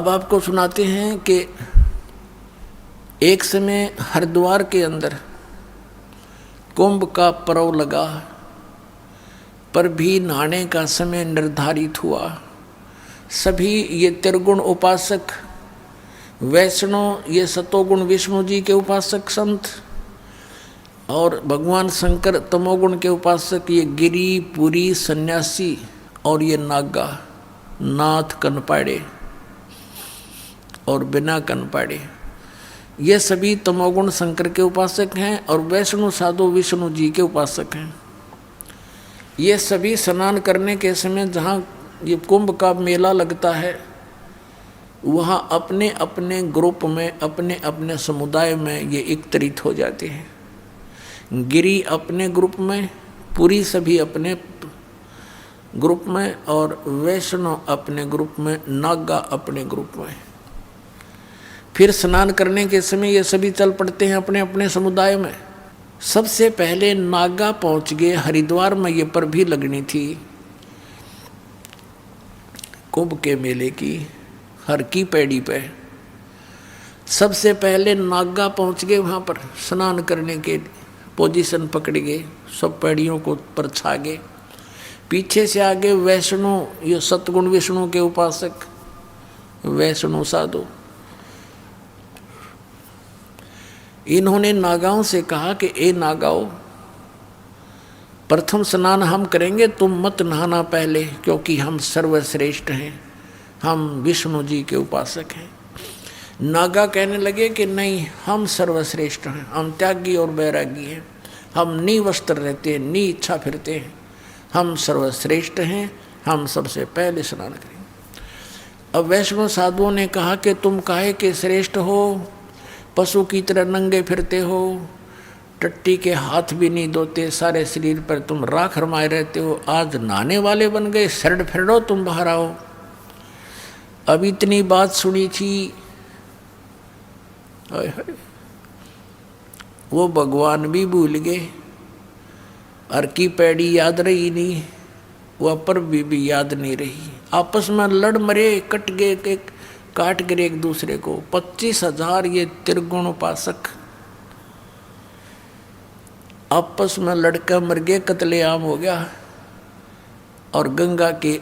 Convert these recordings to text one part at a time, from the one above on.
अब आपको सुनाते हैं कि एक समय हरिद्वार के अंदर कुंभ का पर्व लगा, पर भी नहाने का समय निर्धारित हुआ। सभी ये त्रिगुण उपासक वैष्णव, ये सतोगुण विष्णु जी के उपासक संत, और भगवान शंकर तमोगुण के उपासक ये गिरी पुरी सन्यासी, और ये नागा नाथ कनपाड़े और बिना कनपाड़े, ये सभी तमोगुण शंकर के उपासक हैं और वैष्णव साधु विष्णु जी के उपासक हैं। ये सभी स्नान करने के समय जहाँ ये कुंभ का मेला लगता है, वहाँ अपने अपने ग्रुप में, अपने अपने समुदाय में ये एकत्रित हो जाते हैं। गिरी अपने ग्रुप में, पुरी सभी अपने ग्रुप में, और वैष्णव अपने ग्रुप में, नागा अपने ग्रुप में। फिर स्नान करने के समय ये सभी चल पड़ते हैं अपने अपने समुदाय में। सबसे पहले नागा पहुंच गए हरिद्वार में। ये पर भी लगनी थी कुंभ के मेले की, हर की पैड़ी पे। सबसे पहले नागा पहुंच गए वहाँ पर स्नान करने के, पोजीशन पकड़ गए, सब पैड़ियों को पर छा गए। पीछे से आगे वैष्णव, ये सतगुण विष्णु के उपासक वैष्णव साधु, इन्होंने नागाओं से कहा कि ए नागाओं, प्रथम स्नान हम करेंगे, तुम मत नहाना पहले, क्योंकि हम सर्वश्रेष्ठ हैं, हम विष्णु जी के उपासक हैं। नागा कहने लगे कि नहीं, हम सर्वश्रेष्ठ हैं, हम त्यागी और बैरागी हैं, हम निवस्त्र रहते हैं, नी इच्छा फिरते हैं, हम सर्वश्रेष्ठ हैं, हम सबसे पहले स्नान करेंगे। अब वैष्णव साधुओं ने कहा कि तुम काहे के श्रेष्ठ हो, पशु की तरह नंगे फिरते हो, टट्टी के हाथ भी नहीं धोते, सारे शरीर पर तुम राख रमाए रहते हो, आज नहाने वाले बन गए, शरण फिरो, तुम बाहर आओ। अब इतनी बात सुनी थी, वो भगवान भी भूल गए, हर की पैड़ी याद रही नहीं, वह पर भी याद नहीं रही। आपस में लड़ मरे, कट गए, काट गिरे एक दूसरे को। 25,000 ये त्रिगुण उपासक आपस में लड़का मर गए, कत्लेआम हो गया, और गंगा के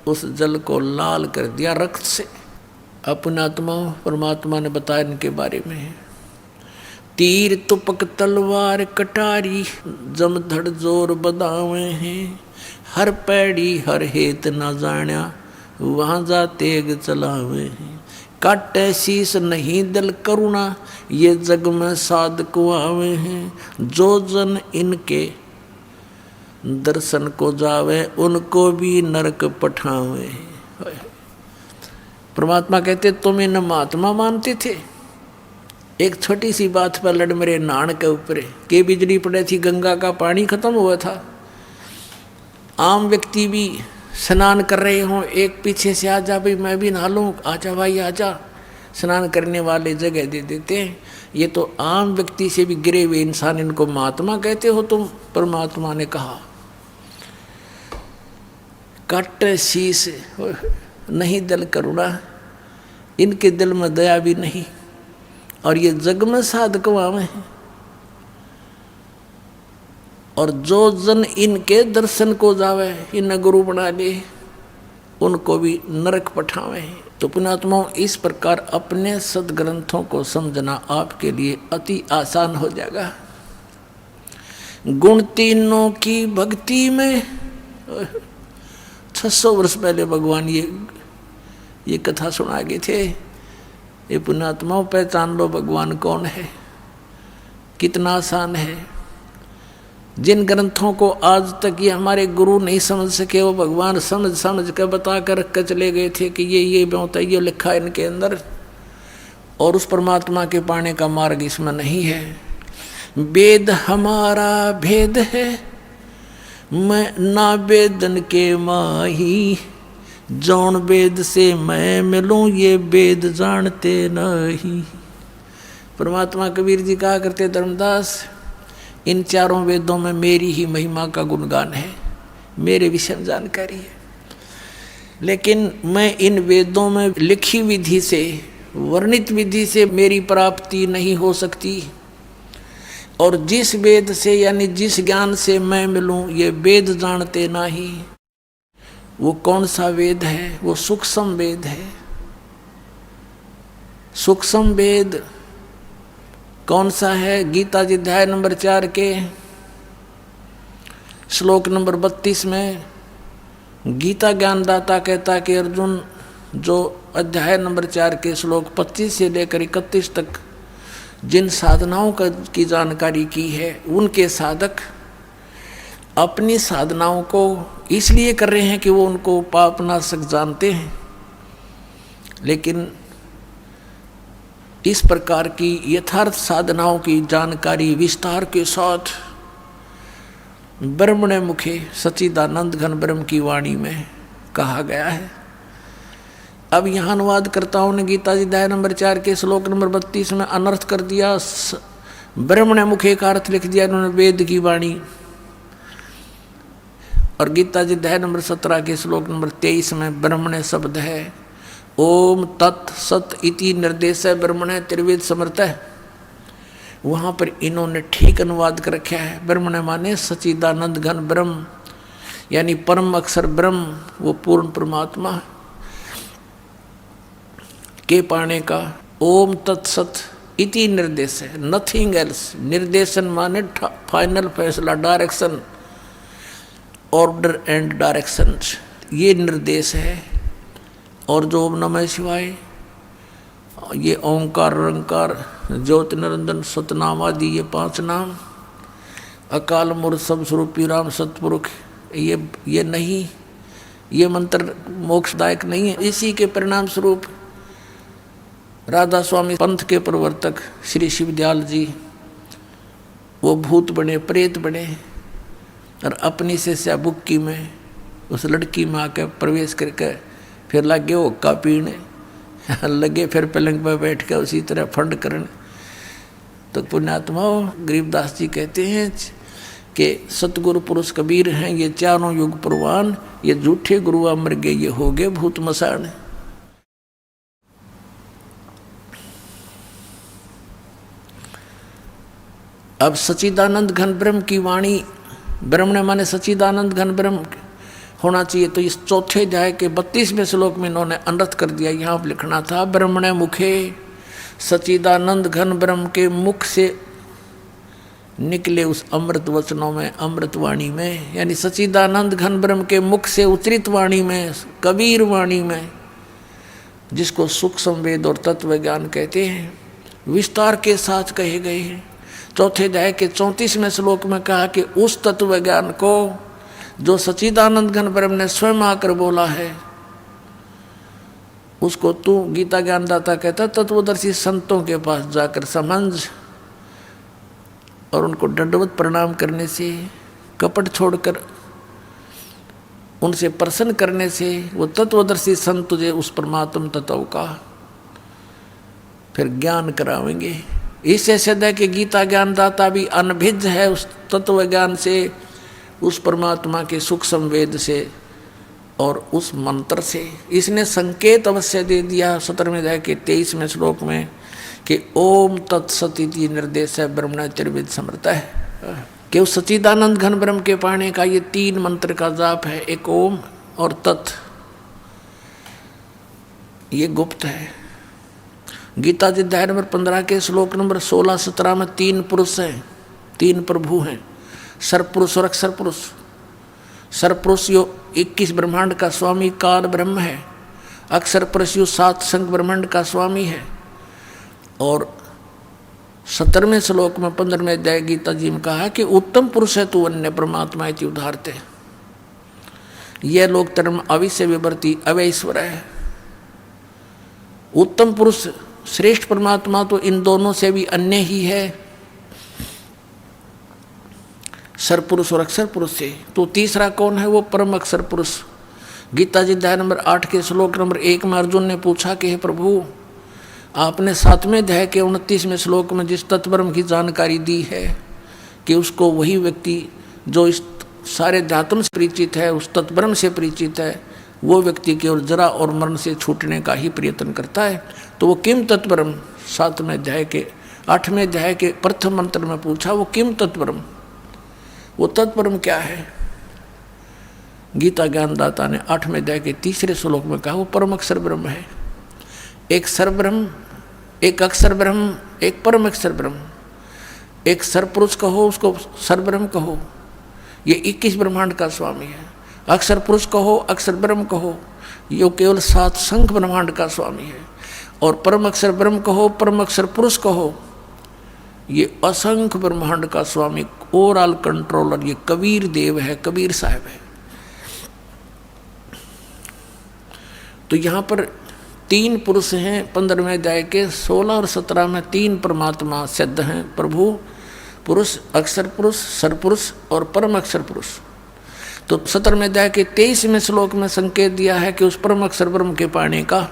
उस जल को लाल कर दिया रक्त से। अपने आत्मा परमात्मा ने बताया इनके बारे में, तीर तुपक तलवार कटारी, जमधड़ जोर बदावे हैं, हर पैड़ी हर हेत न जाण्या, वहाँ जा तेग चलावे हैं, काटे शीस नहीं दिल करुणा, ये जग में साध को आवे हैं, जो जन इनके दर्शन को जावे, उनको भी नरक पठावे हैं। परमात्मा कहते तुम इन महात्मा मानते थे, एक छोटी सी बात पर लड़ मेरे नान के ऊपर के बिजली पड़े थी, गंगा का पानी खत्म हुआ था, आम व्यक्ति भी स्नान कर रहे हों, एक पीछे से आ जा भाई मैं भी नहा लूँ, आजा भाई आजा, स्नान करने वाले जगह दे देते हैं। ये तो आम व्यक्ति से भी गिरे हुए इंसान, इनको महात्मा कहते हो तुम। परमात्मा ने कहा कट शीस नहीं दिल करुणा, इनके दिल में दया भी नहीं, और ये जग में साध कवावे हैं, और जो जन इनके दर्शन को जावे, इन गुरु बना ले, उनको भी नरक पठावे। तो पुण्यात्माओं, इस प्रकार अपने सदग्रंथों को समझना आपके लिए अति आसान हो जाएगा। गुण तीनों की भक्ति में 600 वर्ष पहले भगवान ये कथा सुना गए थे। ये पुण्यात्माओं, पहचान लो भगवान कौन है, कितना आसान है। जिन ग्रंथों को आज तक ये हमारे गुरु नहीं समझ सके, वो भगवान समझ समझ कर बता कर रख कर चले गए थे कि ये होता है, ये लिखा है इनके अंदर, और उस परमात्मा के पाने का मार्ग इसमें नहीं है। वेद हमारा भेद है, मैं ना वेदन के माही, जौन वेद से मैं मिलूं, ये वेद जानते नहीं। परमात्मा कबीर जी कहा करते, धर्मदास इन चारों वेदों में मेरी ही महिमा का गुणगान है, मेरे विषय में जानकारी है। लेकिन मैं इन वेदों में लिखी विधि से, वर्णित विधि से मेरी प्राप्ति नहीं हो सकती। और जिस वेद से यानी जिस ज्ञान से मैं मिलूं, ये वेद जानते नहीं। वो कौन सा वेद है? वो सूक्ष्म वेद है। सूक्ष्म वेद कौन सा है? गीता जी अध्याय नंबर 4 के श्लोक नंबर 32 में गीता ज्ञानदाता कहता कि अर्जुन, जो अध्याय नंबर 4 के श्लोक 25 से लेकर 31 तक जिन साधनाओं की जानकारी की है, उनके साधक अपनी साधनाओं को इसलिए कर रहे हैं कि वो उनको पापनाशक जानते हैं। लेकिन इस प्रकार की यथार्थ साधनाओं की जानकारी विस्तार के साथ ब्रह्मणे मुखे सच्चिदानंद घन ब्रह्म की वाणी में कहा गया है। अब यहाँ अनुवादकर्ताओं ने गीता जी अध्याय नंबर 4 के श्लोक नंबर 32 में अनर्थ कर दिया, ब्रह्मणे मुखे का अर्थ लिख दिया इन्होंने वेद की वाणी। और गीता जी अध्याय नंबर 17 के श्लोक नंबर 23 में ब्रह्मणे शब्द है, ओम तत् सत इति निर्देश है ब्रह्मणे त्रिवेद समर्थ है। वहाँ पर इन्होंने ठीक अनुवाद कर रखा है। ब्रह्मणे माने सच्चिदानंद घन ब्रह्म, यानी परम अक्षर ब्रह्म, वो पूर्ण परमात्मा के पाने का ओम तत्सत इति निर्देश है, नथिंग एल्स। निर्देशन माने फाइनल फैसला, डायरेक्शन, ऑर्डर एंड डायरेक्शन, ये निर्देश है। और जो ओम नमः शिवाय, ये ओंकार, रंकार, ज्योति निरंजन, सतनाम आदि, ये 5 नाम, अकाल मूर्त सब स्वरूपी राम सतपुरुष, ये नहीं, ये मंत्र मोक्षदायक नहीं है। इसी के परिणाम स्वरूप राधा स्वामी पंथ के प्रवर्तक श्री शिवदयाल जी वो भूत बने, प्रेत बने और अपनी से बुक्की में उस लड़की में आकर प्रवेश करके फिर लगे हुक्का पीने, लगे फिर पलंग पर बैठ कर उसी तरह फंड करने। तो पुण्यात्माओं, गरीबदास जी कहते हैं कि सतगुरु पुरुष कबीर हैं ये चारों युग प्रवान, ये झूठे गुरु अमर गए, ये हो गए भूत मसान। अब सच्चिदानंद घन ब्रह्म की वाणी, ब्रह्मणे माने सच्चिदानंद घन ब्रह्म होना चाहिए। तो इस चौथे अध्याय के 32वें श्लोक में इन्होंने अनर्थ कर दिया। यहाँ पर लिखना था ब्रह्मणे मुखे, सच्चिदानंद घन ब्रह्म के मुख से निकले उस अमृत वचनों में, अमृत वाणी में, यानी सच्चिदानंद घन ब्रह्म के मुख से उच्चरित वाणी में, कबीर वाणी में, जिसको सूक्ष्म वेद और तत्व ज्ञान कहते हैं, विस्तार के साथ कहे गए हैं। चौथे अध्याय के 34वें श्लोक में कहा कि उस तत्व ज्ञान को जो सच्चिदानंद घन ब्रह्म ने स्वयं आकर बोला है, उसको तू गीता ज्ञानदाता कहता तत्वदर्शी संतों के पास जाकर समझ और उनको दंडवत प्रणाम करने से, कपट छोड़कर उनसे प्रसन्न करने से वो तत्वदर्शी संत तुझे उस परमात्म तत्व का फिर ज्ञान करावेंगे। इससे सिद्ध है कि गीता ज्ञानदाता भी अनभिज्ञ है उस तत्व ज्ञान से, उस परमात्मा के सूक्ष्म वेद से और उस मंत्र से। इसने संकेत अवश्य दे दिया 17वें अध्याय के 23वें श्लोक में कि ओम तत्सत इति निर्देश है ब्रह्मणे त्रिवेद समर्थ है, कि उस सच्चिदानंद घन ब्रह्म के पाने का ये 3 मंत्र का जाप है, एक ओम और तत्, ये गुप्त है। गीता जी अध्याय नंबर 15 के श्लोक नंबर 16-17 में 3 पुरुष हैं, 3 प्रभु हैं, सर्वपुरुष और अक्षर पुरुष। सर्वपुरुष यो 21 ब्रह्मांड का स्वामी काल ब्रह्म है, अक्षर पुरुष यो 7 संग ब्रह्मांड का स्वामी है। और 17वें श्लोक में 15वें अध्याय गीता जी में कहा कि उत्तम पुरुष है तू अन्य परमात्मा इति उदाहरते, यह लोक धर्म अविश्य विवर्ती अवैश्वर है। उत्तम पुरुष श्रेष्ठ परमात्मा तो इन दोनों से भी अन्य ही है, सर्वपुरुष और अक्षर पुरुष से। तो तीसरा कौन है? वो परम अक्षर पुरुष। गीता जी अध्याय नंबर 8 के श्लोक नंबर 1 में अर्जुन ने पूछा कि हे प्रभु, आपने 7वें अध्याय के 29वें श्लोक में जिस तत्ब्रह्म की जानकारी दी है कि उसको वही व्यक्ति जो इस सारे अध्यात्म से परिचित है, उस तत्ब्रह्म से परिचित है, वो व्यक्ति केवल जरा और मरण से छूटने का ही प्रयत्न करता है। तो वो किम तत्परम 7वें अध्याय के 8वें अध्याय के प्रथम मंत्र में पूछा, वो किम तत्परम, वो तत्परम क्या है? गीता ज्ञानदाता ने 8वें अध्याय के 3रे श्लोक में कहा वो परम अक्षर ब्रह्म है। एक सर ब्रह्म, एक अक्षर ब्रह्म, एक परम अक्षर ब्रह्म। एक सरपुरुष कहो उसको सर ब्रह्म कहो, ये 21 ब्रह्मांड का स्वामी है। अक्षर पुरुष कहो, अक्षर ब्रह्म कहो, ये केवल 7 संख्य ब्रह्मांड का स्वामी है। और परम अक्षर ब्रह्म कहो, परम अक्षर पुरुष कहो, ये असंख्य ब्रह्मांड का स्वामी, ओवरऑल कंट्रोलर, ये कबीर देव है, कबीर साहब है। तो यहाँ पर 3 पुरुष हैं। 15वें अध्याय के 16 और 17 में 3 परमात्मा सिद्ध हैं, प्रभु, पुरुष, अक्षर पुरुष, सरपुरुष और परम अक्षर पुरुष। तो 17वें अध्याय के 23वें श्लोक में संकेत दिया है कि उस परम अक्षर ब्रह्म के पाने का,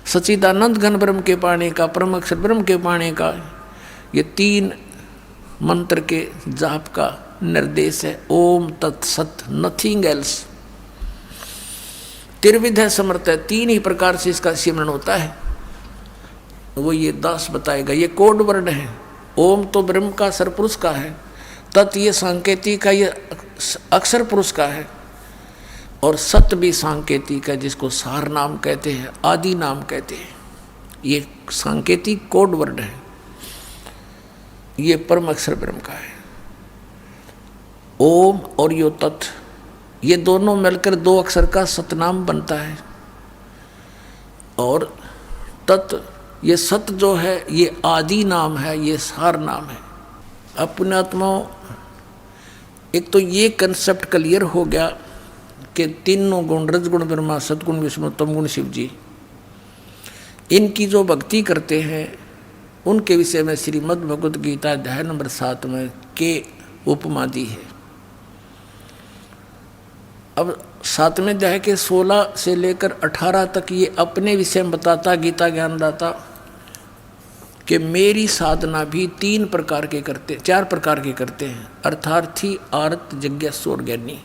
सच्चिदानंद घन ब्रह्म के पाने का, परम अक्षर ब्रह्म के पाने का, ये 3 मंत्र के जाप का निर्देश है। ओम तत्सत, नथिंग एल्स। त्रिविध है, समर्थ है, 3 ही प्रकार से इसका सिमरन होता है। वो ये दास बताएगा। ये कोड वर्ड है। ओम तो ब्रह्म का, सरपुरुष का है। तत् ये सांकेतिक का, ये अक्षर पुरुष का है। और सत भी सांकेतिक है, जिसको सार नाम कहते हैं, आदि नाम कहते हैं। ये सांकेतिक कोड वर्ड है। ये परम अक्षर ब्रह्म का है। ओम और यो तत्, ये दोनों मिलकर 2 अक्षर का सतनाम बनता है। और तत्, ये सत जो है ये आदि नाम है, ये सार नाम है। अपने आत्माओं, एक तो ये कंसेप्ट क्लियर हो गया कि तीनों गुण, रजगुण ब्रह्मा, सतगुण विष्णु, तमगुण शिव जी, इनकी जो भक्ति करते हैं उनके विषय में श्रीमद् भगवद गीता अध्याय नंबर 7 में के उपमा दी है। अब 7वें अध्याय के 16 से लेकर 18 तक ये अपने विषय में बताता गीता ज्ञानदाता कि मेरी साधना भी 3 प्रकार के करते, 4 प्रकार के करते हैं, अर्थार्थी, आर्त, जिज्ञासु और ज्ञानी।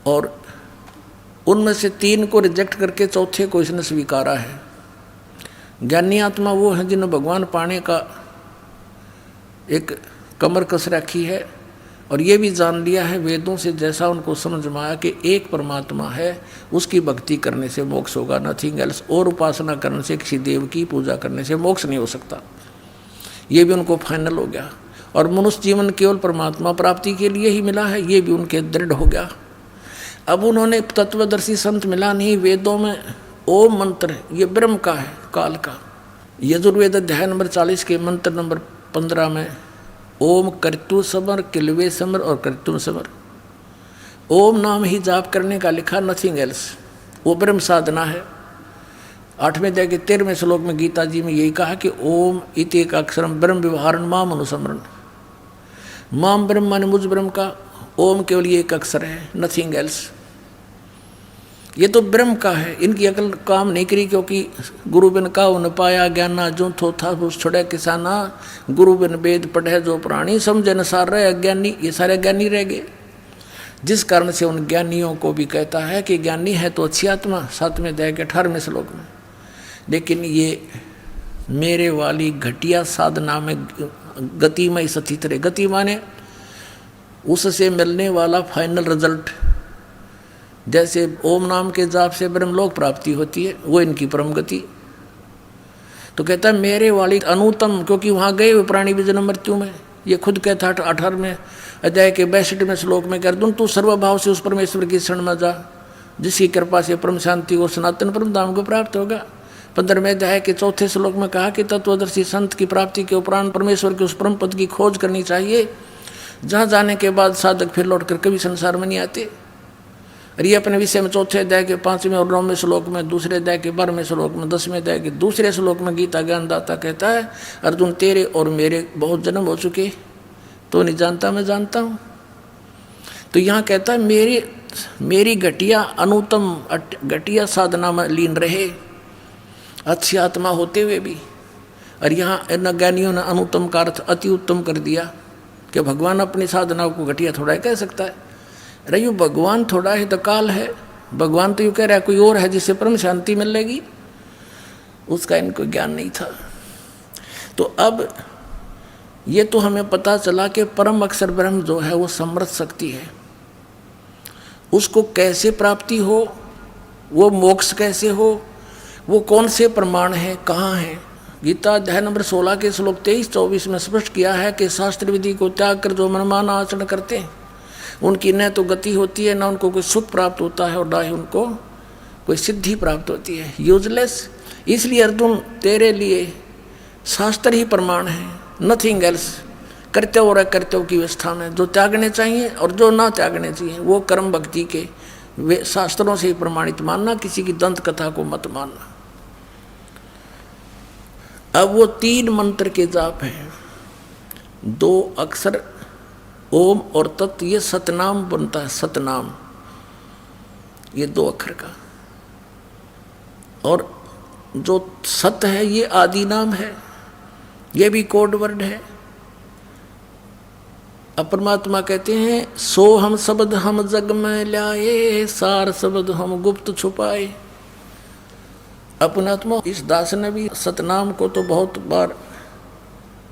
और उनमें से 3 को रिजेक्ट करके चौथे को इसने स्वीकारा है। ज्ञानी आत्मा वो है जिन्हें भगवान पाने का एक कमर कस रखी है और ये भी जान लिया है वेदों से, जैसा उनको समझ में आया कि एक परमात्मा है, उसकी भक्ति करने से मोक्ष होगा, नथिंग एल्स। और उपासना करने से, किसी देव की पूजा करने से मोक्ष नहीं हो सकता। ये भी उनको फाइनल हो गया। और मनुष्य जीवन केवल परमात्मा प्राप्ति के लिए ही मिला है, ये भी उनके दृढ़ हो गया। अब उन्होंने तत्वदर्शी संत मिला नहीं। वेदों में ओम मंत्र, ये ब्रह्म का है, काल का। यजुर्वेद अध्याय नंबर 40 के मंत्र नंबर 15 में ओम कर्तु समर, किलवे समर और कर्तुम समर, ओम नाम ही जाप करने का लिखा, नथिंग एल्स। वो ब्रह्म साधना है। 8वें अध्याय के 13वें श्लोक में गीता जी में यही कहा कि ओम इति एक अक्षरम ब्रह्म व्यवहारण माम अनुसमरण। माम ब्रह्म माने मुझ ब्रह्म का, ओम केवल ये एक अक्षर है, नथिंग एल्स। ये तो ब्रह्म का है। इनकी अकल काम नहीं करी, क्योंकि गुरु बिन का उन पाया ज्ञाना, जो थो था उस छोड़े किसाना, गुरु बिन वेद पढ़े जो प्राणी, समझे न सार रहे अज्ञानी। ये सारे ज्ञानी रह गए, जिस कारण से उन ज्ञानियों को भी कहता है कि ज्ञानी है तो अच्छी आत्मा, 7वें अध्याय के 18वें श्लोक में। लेकिन ये मेरे वाली घटिया साधना में गति में स्थित रहे। गति माने उससे मिलने वाला फाइनल रिजल्ट। जैसे ओम नाम के जाप से ब्रह्मलोक प्राप्ति होती है, वो इनकी परम गति। तो कहता है मेरे वाली अनुतम, क्योंकि वहाँ गए हुए प्राणी भी जन्म मृत्यु में। ये खुद कहता है 18वें अध्याय के 62वें श्लोक में, कर दूँ तू सर्वभाव से उस परमेश्वर की शरण में जा, जिसकी कृपा से परम शांति और सनातन परम धाम को प्राप्त होगा। 15वें अध्याय के 4थे श्लोक में कहा कि तत्वदर्शी संत की प्राप्ति के उपरांत परमेश्वर के उस परम पद की खोज करनी चाहिए, जहाँ जाने के बाद साधक फिर लौट कर कभी संसार में नहीं आते। और ये अपने विषय में 4थे अध्याय के 5वें और 9वें श्लोक में, 2रे अध्याय के 12वें श्लोक में, 10वें अध्याय के 2रे श्लोक में गीता ज्ञानदाता कहता है, अर्जुन तेरे और मेरे बहुत जन्म हो चुके, तो नहीं जानता, मैं जानता हूँ। तो यहाँ कहता है मेरी घटिया अनुतम घटिया साधना में लीन रहे, अच्छी आत्मा होते हुए भी। और यहाँ इन ज्ञानियों ने अनुतम का अर्थ अति उत्तम कर दिया। कि भगवान अपनी साधना को घटिया थोड़ा ही कह सकता है। अरे यूँ भगवान थोड़ा है तो काल है। भगवान तो यूँ कह रहा है कोई और है जिससे परम शांति मिलेगी, उसका इनको ज्ञान नहीं था। तो अब ये तो हमें पता चला कि परम अक्षर ब्रह्म जो है वो समर्थ शक्ति है। उसको कैसे प्राप्ति हो, वो मोक्ष कैसे हो, वो कौन से प्रमाण है, कहाँ है। गीता अध्याय नंबर 16 के श्लोक 23-24 में स्पष्ट किया है कि शास्त्र विधि को त्याग कर जो मनमाना आचरण करते हैं उनकी न तो गति होती है, न उनको कोई सुख प्राप्त होता है, और न ही उनको कोई सिद्धि प्राप्त होती है। यूजलेस। इसलिए अर्जुन तेरे लिए शास्त्र ही प्रमाण है, नथिंग एल्स। कर्तव्य और अकर्तव्य की व्यवस्था में जो त्यागने चाहिए और जो ना त्यागने चाहिए वो कर्म भक्ति के वे शास्त्रों से ही प्रमाणित मानना, किसी की दंत कथा को मत मानना। अब वो 3 मंत्र के जाप हैं, 2 अक्षर ओम और तत्, ये सतनाम बनता है, सतनाम ये 2 अक्षर का। और जो सत है ये आदि नाम है, ये भी कोड वर्ड है। परमात्मा कहते हैं सो हम शब्द हम जग में लाए, सार शब्द हम गुप्त छुपाए। अपनात्मा इस दास ने भी सतनाम को तो बहुत बार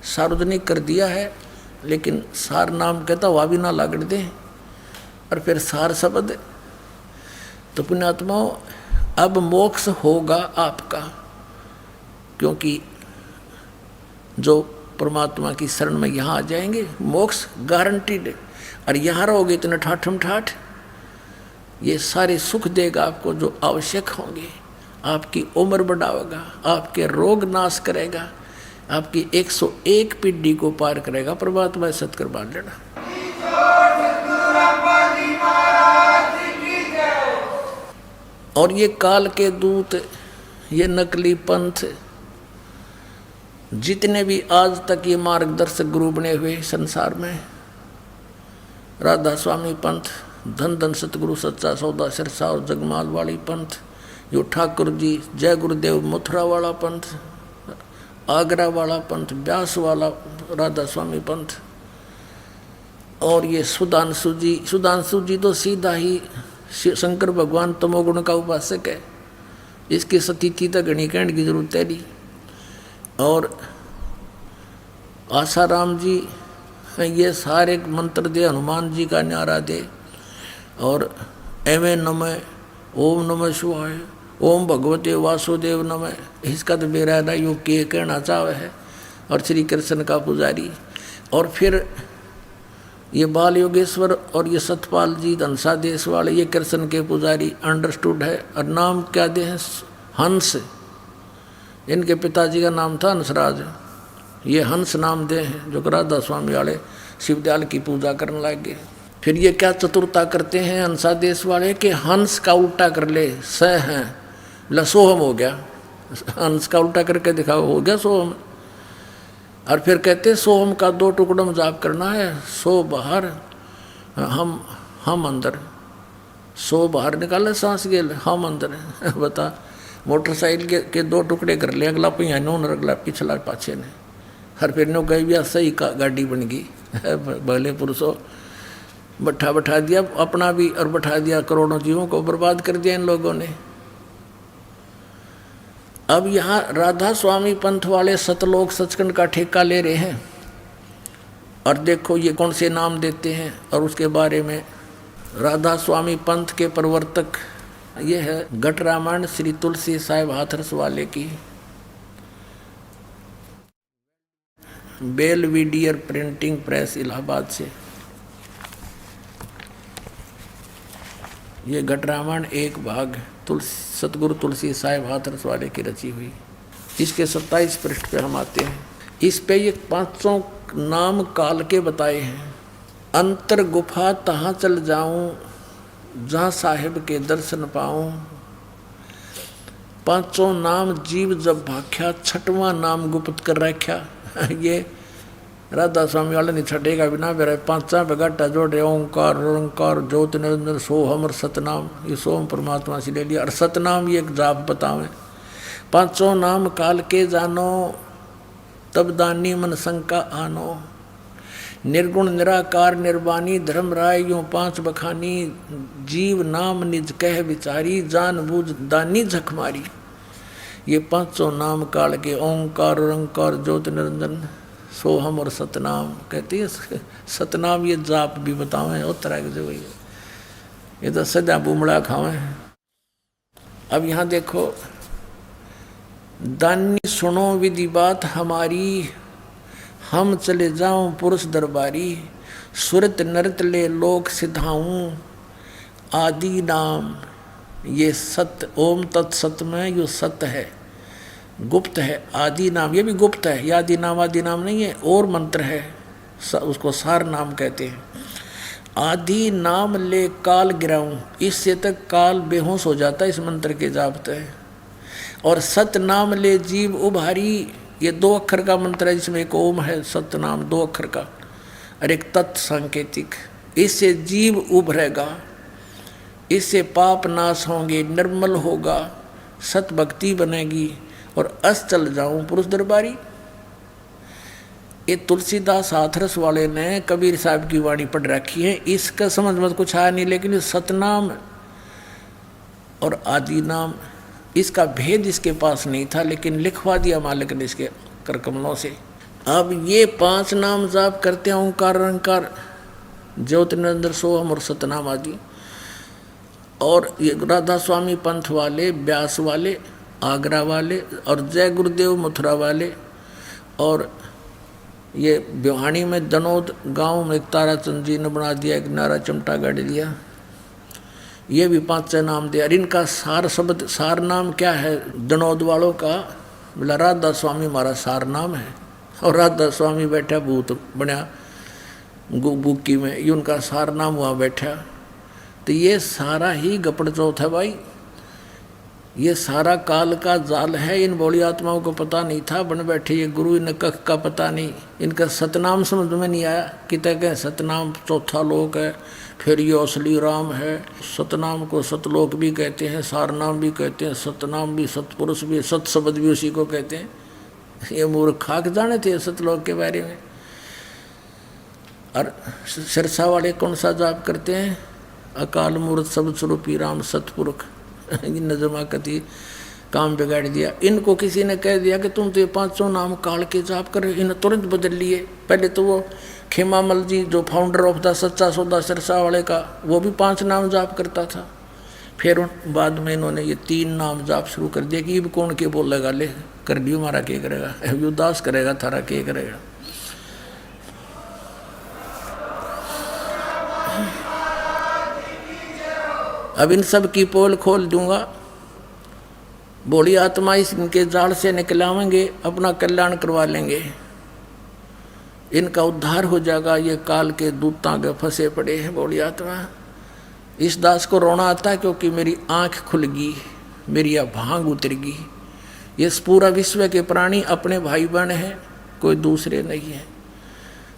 सार्वजनिक कर दिया है, लेकिन सार नाम कहता वह भी ना लागड़ दे, और फिर सार शब्द। तो पुण्यात्मा अब मोक्ष होगा आपका, क्योंकि जो परमात्मा की शरण में यहाँ आ जाएंगे मोक्ष गारंटीड है। और यहाँ रहोगे इतने ठाठम ठाठ, ये सारे सुख देगा आपको जो आवश्यक होंगे। आपकी उम्र बढ़ाएगा, आपके रोग नाश करेगा, आपकी 101 पीढ़ी को पार करेगा। परमात्मा सत्कर बांध लेना। और ये काल के दूत, ये नकली पंथ, जितने भी आज तक ये मार्गदर्शक गुरु बने हुए संसार में, राधा स्वामी पंथ, धन धन सतगुरु सच्चा सौदा सिरसा और जगमाल वाली पंथ, जो ठाकुर जी जय गुरुदेव मथुरा वाला पंथ, आगरा वाला पंथ, व्यास वाला राधा स्वामी पंथ, और ये सुधांशु जी तो सीधा ही शंकर भगवान तमोगुण का उपासक है, इसकी सतीथि तक घनी कहने की जरूरत है नहीं। और आसाराम जी ये सारे मंत्र दे, हनुमान जी का न्यारा दे, और एवे नमः, ओम नमः शिवाय, ओम भगवते वासुदेव नमः, इसका तो मेरा ना योग के कहना चाहे है। और श्री कृष्ण का पुजारी, और फिर ये बाल योगेश्वर और ये सतपाल जी धनसा देश वाले, ये कृष्ण के पुजारी अंडरस्टूड है। और नाम क्या दे हैं, हंस, इनके पिताजी का नाम था हंसराज, ये हंस नाम दे हैं, जो राधा स्वामी वाले शिवदयाल की पूजा करने लग गए। फिर ये क्या चतुरता करते हैं हंसा देश वाले कि हंस का उल्टा कर ले, स हैं बोला सोहम हो गया, हंस का उल्टा करके दिखाओ हो गया सोहम। और फिर कहते सोहम का 2 टुकड़ों में जाप करना है, सो बाहर हम अंदर, सो बाहर निकाले सांस गेल, हम अंदर। बता, मोटरसाइकिल के 2 टुकड़े कर लिए, अगला पहिया नो न अगला पिछला पाछे ने, हर फिर नो गई भी सही का गाड़ी बन गई। भले पुरुषों बैठा दिया अपना भी और बैठा दिया करोड़ों जीवों को बर्बाद कर दिया इन लोगों ने। अब यहाँ राधा स्वामी पंथ वाले सतलोक सचखंड का ठेका ले रहे हैं, और देखो ये कौन से नाम देते हैं। और उसके बारे में राधा स्वामी पंथ के प्रवर्तक ये है घट रामायण श्री तुलसी साहिब हाथरस वाले की, बेलविडियर प्रिंटिंग प्रेस इलाहाबाद से। ये घट रामायण एक भाग सतगुरु तुलसी साहिब हाथरस वाले की रची हुई। इसके 27 पृष्ठ पे हम आते हैं। इस पे ये 500 नाम काल के बताए हैं। अंतर गुफा तहाँ चल जाऊं जहाँ साहिब के दर्शन पाऊं, 500 नाम जीव जब भाख्या, 6वां नाम गुप्त कर रख्या। ये राधा स्वामी वाले नहीं छटेगा बिना मेरा 5 बेगाटा जोड़ रहे, ओंकार ओंकार ज्योत निरंजन सोहम और सतनाम, ये सोहम परमात्मा से ले लिया। और सतनाम ये एक जाप बतावें, 500 नाम काल के जानो तब दानी मन शंका आनो। निर्गुण निराकार निर्वाणी धर्म राय यूं पांच बखानी, जीव नाम निज कह विचारी, जान बूझ दानी झक मारी। ये पांचों नाम काल के ओंकार रंकार ज्योति निरंजन सोहम और सतनाम कहती है। सतनाम ये जाप भी बतावे और तरह के जो ये तो सदा बुमड़ा खावे। अब यहाँ देखो, दानी सुनो विधि बात हमारी, हम चले जाऊं पुरुष दरबारी, सुरत नरत ले लोक सिधाऊं, आदि नाम ये सत्य। ओम तत्सत में यो सत्य है, गुप्त है। आदि नाम ये भी गुप्त है, आदि नाम नहीं है, और मंत्र है, उसको सार नाम कहते हैं। आदि नाम ले काल गिराऊं, इससे तक काल बेहोश हो जाता है इस मंत्र के जापते। और सत नाम ले जीव उभारी, ये 2 अक्षर का मंत्र है जिसमें एक ओम है, सत्य नाम 2 अक्षर का, और एक तत् सांकेतिक। इससे जीव उभरेगा, इससे पाप नाश होंगे, निर्मल होगा, सत भक्ति बनेगी, और अस चल जाऊं पुरुष दरबारी। ये तुलसीदास हाथरस वाले ने कबीर साहब की वाणी पढ़ रखी है, इसका समझ मत कुछ आया नहीं, लेकिन सतनाम और आदि नाम इसका भेद इसके पास नहीं था, लेकिन लिखवा दिया मालिक ने इसके कर कमलों से। अब ये 5 नाम जाप करते हैं, ओंकार रंकार ज्योति निरंजन सोहम और सतनाम आदि। और ये राधा स्वामी पंथ वाले, ब्यास वाले, आगरा वाले, और जय गुरुदेव मथुरा वाले, और ये बिहाणी में दनोद गांव में ताराचंद जी ने बना दिया, एक नारा चमटा गाड़ दिया, ये भी 5 नाम दिया। इनका सार शब्द, सार नाम क्या है दनोद वालों का, बोला राधा स्वामी हमारा सार नाम है। और राधा स्वामी बैठा भूत बना बुक्की में, ये उनका सार नाम हुआ बैठा। तो ये सारा ही गपड़ चौथ है भाई, ये सारा काल का जाल है। इन बोली आत्माओं को पता नहीं था, बन बैठे ये गुरु, इन कख का पता नहीं, इनका सतनाम समझ में नहीं आया। कितने कहें सतनाम चौथा लोक है, फिर ये असली राम है। सतनाम को सतलोक भी कहते हैं, सारनाम भी कहते हैं, सतनाम भी, सतपुरुष भी, सत शब्द भी उसी को कहते हैं। ये मूर्ख खाक जाने थे सतलोक के बारे में। और सिरसा वाले कौन सा जाप करते हैं, अकाल मूर्त शब्द स्वरूपी राम सतपुरुष। नजमा कति काम बिगाड़ दिया। इनको किसी ने कह दिया कि तुम तो ये 500 नाम काल के जाप कर, इन्हें तुरंत बदल लिए। पहले तो वो खेमामल जी जो फाउंडर ऑफ द सच्चा सौदा सिरसा वाले का, वो भी 5 नाम जाप करता था। फिर बाद में इन्होंने ये 3 नाम जाप शुरू कर दिया कि अब कौन के बोलेगा, ले कर दियो हमारा क्या करेगा, उदास करेगा थारा क्या करेगा। अब इन सब की पोल खोल दूंगा, बोली आत्मा इनके जाल से निकलावेंगे, अपना कल्याण करवा लेंगे, इनका उद्धार हो जाएगा। ये काल के दूतां के फंसे पड़े हैं। बोली आत्मा, इस दास को रोना आता है क्योंकि मेरी आंख खुल गई, मेरी भांग उतर गई। ये पूरा विश्व के प्राणी अपने भाई बहन हैं, कोई दूसरे नहीं है।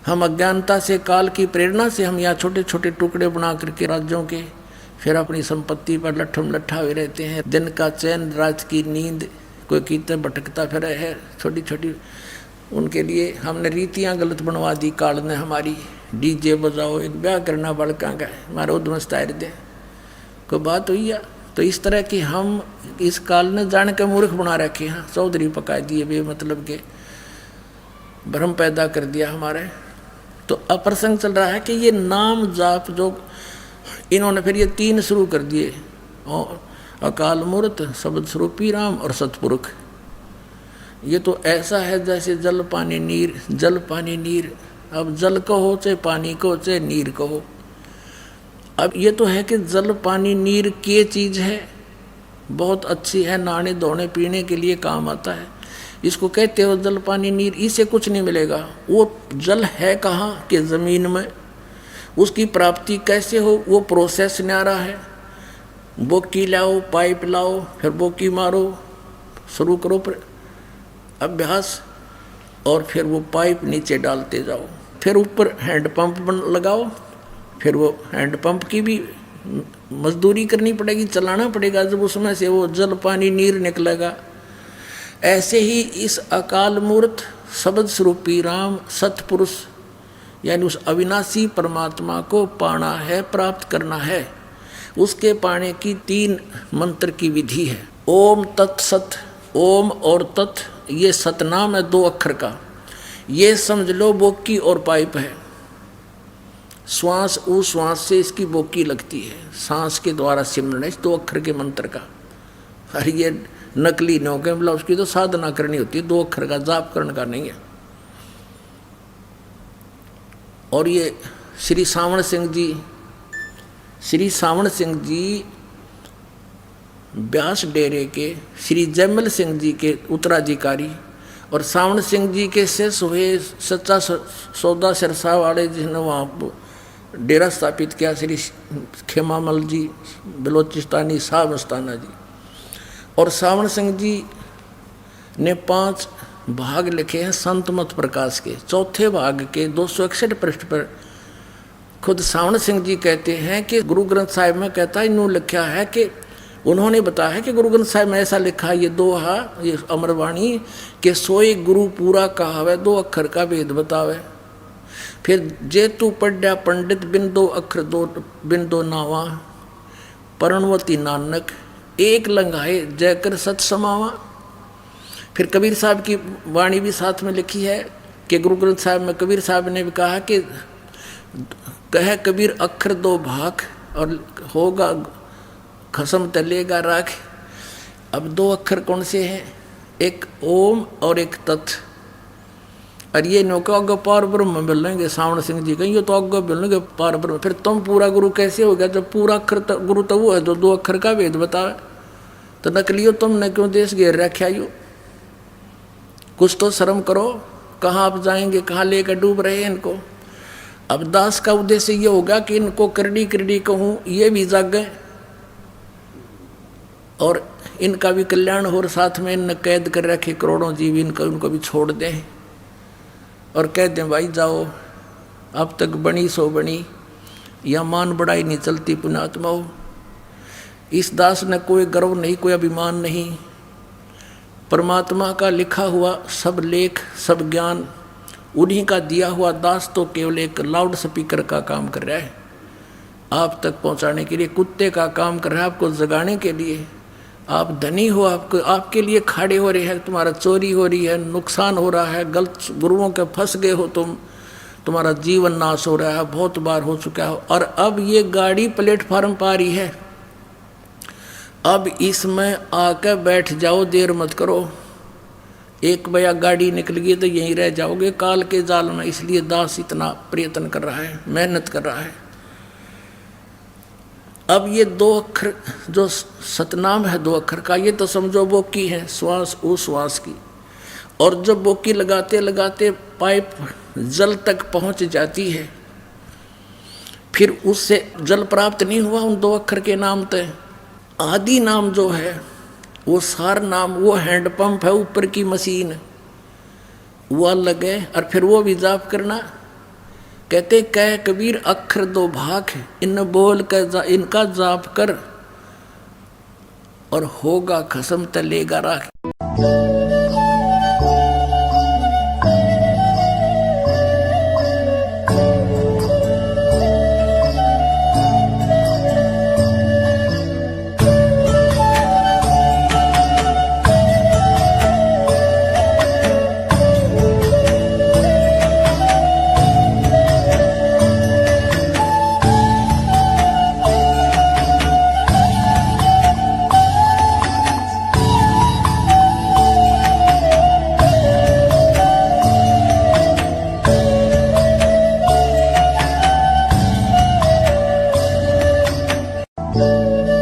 हम अज्ञानता से, काल की प्रेरणा से हम यहाँ छोटे छोटे टुकड़े बना करके राज्यों के, फिर अपनी संपत्ति पर लट्ठम लट्ठा हुए रहते हैं। दिन का चैन, रात की नींद, कोई कीते भटकता फिर है छोटी छोटी। उनके लिए हमने रीतियां गलत बनवा दी काल ने हमारी। डीजे बजाओ, एक ब्याह करना बड़का का हमारा उद्मस्त दे कोई बात हुई है। तो इस तरह की हम इस काल ने जान के मूर्ख बना रखे हैं, चौधरी पका दिए, बे मतलब के भ्रम पैदा कर दिया हमारे। तो अप्रसंग चल रहा है कि ये नाम जाप जो इन्होंने फिर ये 3 शुरू कर दिए, और अकाल मूर्त, शब्द स्वरूपी राम और सतपुरुष। ये तो ऐसा है जैसे जल पानी नीर, जल पानी नीर। अब जल कहो चाहे पानी कहो चाहे नीर कहो। अब ये तो है कि जल पानी नीर के चीज़ है, बहुत अच्छी है, नहाने धोने पीने के लिए काम आता है। इसको कहते हो जल पानी नीर, इससे कुछ नहीं मिलेगा। वो जल है कहाँ कि ज़मीन में, उसकी प्राप्ति कैसे हो वो प्रोसेस न्यारा है। बोकी लाओ, पाइप लाओ, फिर बोकी मारो, शुरू करो अभ्यास, और फिर वो पाइप नीचे डालते जाओ, फिर ऊपर हैंडपम्प लगाओ, फिर वो हैंडपम्प की भी मजदूरी करनी पड़ेगी, चलाना पड़ेगा, जब उसमें से वो जल पानी नीर निकलेगा। ऐसे ही इस अकाल मूर्त शब्द स्वरूपी राम सतपुरुष यानी उस अविनाशी परमात्मा को पाना है, प्राप्त करना है। उसके पाने की 3 मंत्र की विधि है। ओम तत्सत, ओम और तत् ये सतनाम है 2 अक्षर का। ये समझ लो बोकी और पाइप है। श्वास उश्वास से इसकी बोकी लगती है, सांस के द्वारा सिमरन है इस 2 अक्षर के मंत्र का। अरे ये नकली नौके मतलब उसकी तो साधना करनी होती है, 2 अक्षर का जाप करने का नहीं है। और ये श्री सावण सिंह जी व्यास डेरे के श्री जयमल सिंह जी के उत्तराधिकारी और सावण सिंह जी के शेष हुए सच्चा सौदा सिरसा वाले जिन्होंने वहाँ डेरा स्थापित किया, श्री खेमामल जी बलोचिस्तानी साहब मस्ताना जी। और सावण सिंह जी ने 5 भाग लिखे हैं संत मत प्रकाश के। चौथे भाग के 261 पृष्ठ पर खुद सावण सिंह जी कहते हैं कि गुरु ग्रंथ साहिब में कहता है इन्होंने लिखा है कि उन्होंने बताया है कि गुरु ग्रंथ साहिब में ऐसा लिखा है, ये दोहा ये अमरवाणी के सोई गुरु पूरा कहावे 2 अक्षर का भेद बतावे। फिर जे तू पढ़या पंडित बिन 2 अक्षर बिन 2 नावा परणवती नानक एक लंघाए जय कर सत समावा। फिर कबीर साहब की वाणी भी साथ में लिखी है कि गुरु ग्रंथ साहिब में कबीर साहब ने भी कहा कि कहे कबीर अक्षर 2 भाग और होगा खसम तलेगा राख। अब 2 अक्षर कौन से हैं? एक ओम और एक तत्। और ये नौका अग्गो पार ब्रह्म मिलेंगे सावण सिंह जी कहीं, ये तो अग्गो मिलेंगे पार ब्रह्म। फिर तुम पूरा गुरु कैसे हो गया जब पूरा अक्षर गुरु तो वो है जो 2 अक्षर का वेद बतावे। तो नकलियो तुमने क्यों देश घेर रखा यू? कुछ तो शर्म करो, कहाँ आप जाएंगे, कहाँ लेकर डूब रहे हैं इनको। अब दास का उद्देश्य ये होगा कि इनको करड़ी करड़ी कहूँ, ये भी जागे और इनका भी कल्याण हो, और साथ में इनने कैद कर रखे करोड़ों जीव, इनको उनको भी छोड़ दें और कह दें भाई जाओ, अब तक बनी सो बनी, या मान बढ़ाई नहीं चलती पुण्यात्मा हो। इस दास ने कोई गर्व नहीं, कोई अभिमान नहीं। परमात्मा का लिखा हुआ सब लेख सब ज्ञान उन्हीं का दिया हुआ दास तो केवल एक लाउड स्पीकर का काम कर रहा है, आप तक पहुंचाने के लिए कुत्ते का काम कर रहा है, आपको जगाने के लिए। आप धनी हो, आपको आपके लिए खड़े हो रहे हैं, तुम्हारा चोरी हो रही है, नुकसान हो रहा है, गलत गुरुओं के फंस गए हो तुम, तुम्हारा जीवन नाश हो रहा है, बहुत बार हो चुका हो। और अब ये गाड़ी प्लेटफार्म पा रही है, अब इसमें आकर बैठ जाओ, देर मत करो। एक बया गाड़ी निकल गई तो यहीं रह जाओगे काल के जाल में। इसलिए दास इतना प्रयत्न कर रहा है, मेहनत कर रहा है। अब ये 2 अक्षर जो सतनाम है 2 अक्षर का, ये तो समझो बोकी है, श्वास उश्वास की। और जब बोकी लगाते लगाते पाइप जल तक पहुंच जाती है, फिर उससे जल प्राप्त नहीं हुआ उन 2 अक्षर के नाम तय। आदि नाम जो है वो सार नाम, वो हैंडपंप है, ऊपर की मशीन, वो अलग है। और फिर वो भी जाप करना। कहते कह कबीर अक्षर 2 भाग इन बोल कर इनका जाप कर और होगा खसम तलेगा राख। you